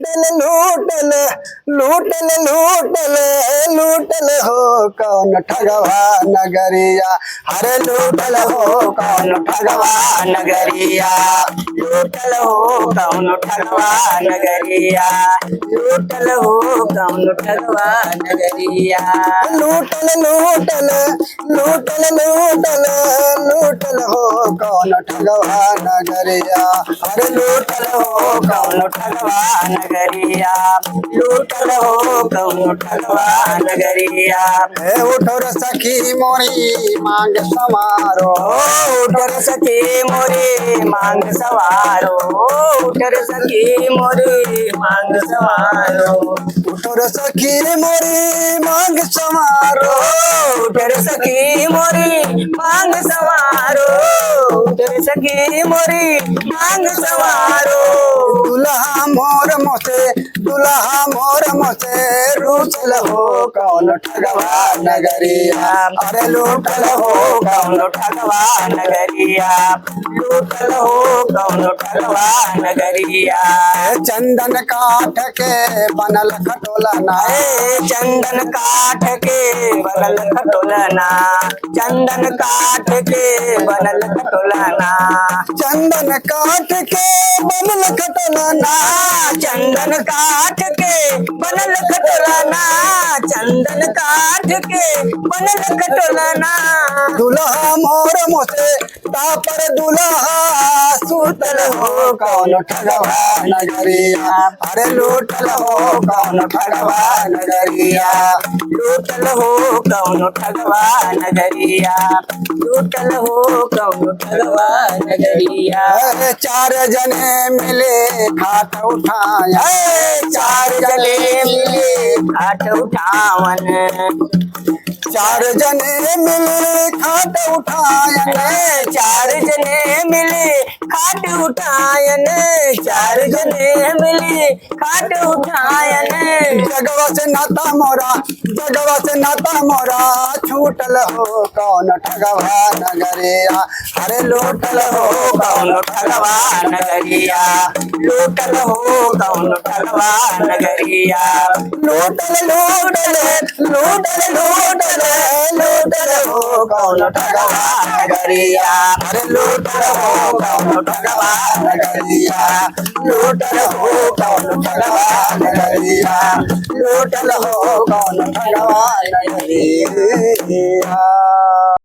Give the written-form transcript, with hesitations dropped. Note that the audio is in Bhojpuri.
लूटल लूटल लूटल लूटल हो कौन ठगवा नगरिया। अरे लूटल हो कौन ठगवा नगरिया। लूटल हो कौन ठगवा नगरिया। लूटल हो कौन ठगवा नगरिया। लूटल लूटल लूटल लूटल लूटल हो कौन ठगवा नगरिया। अरे लूटल हो कौन ठगवा नगरिया। लूटल हो कौन ठगवा नगरिया। उठो रे सखी मोरी मांग समारो। उठर सखी मोरे मांग सवारो। उठर सखी मोरे मांग सवारो। उठो रे सखी मोरी मांग समारो। उठर सखी मोरी मांग सवारो। उठर सखी मोरी मांग सवारो। दुल्हा मोर मोसे दुल्हा मोर मोसे रूचल हो कौन ठगवा नगरिया। अरे लूटल हो कौन ठगवा नगरिया। लूटल हो कौन ठगवा नगरिया। चंदन काठ के बनल खटोलना। चंदन काठ के बनल खटोलना। चंदन काठ के बनल खटोलना। चंदन काठ के बनल खटोलना। चंदन काठ के बनल खटोलना। चंदन काठ के बनल खटोलना। दुल्हा मोर मोसे तापर दुल्हा सुतल हो कौन ठगवा नगरिया। अरे लूटल हो कौन ठगवा नगरिया। लूटल हो कौन ठगवा नगरिया। लूटल हो कौन ठगवा नगरिया। चार जने मिले खाट उठाया। चार जने मिले खाट उठावन। चार जने मिले खाट उठायन। चार जने मिले खाट उठायन। चार जने मिले खाट उठायन। जगवा से नाता मोरा जगवा से नाता मोरा छूटल हो कौन ठगवा नगरिया। अरे लूटल हो कौन ठगवा नगरिया। लूटल हो कौन ठगवा नगरिया। लूटल लूटल लूटल लूटल लूटल हो कौन ठगवा नगरिया। अरे लूटल हो कौन ठगवा नगरिया। लूटल हो कौन ठगवा नगरिया। लूटल हो कौन ठगवा नगरिया।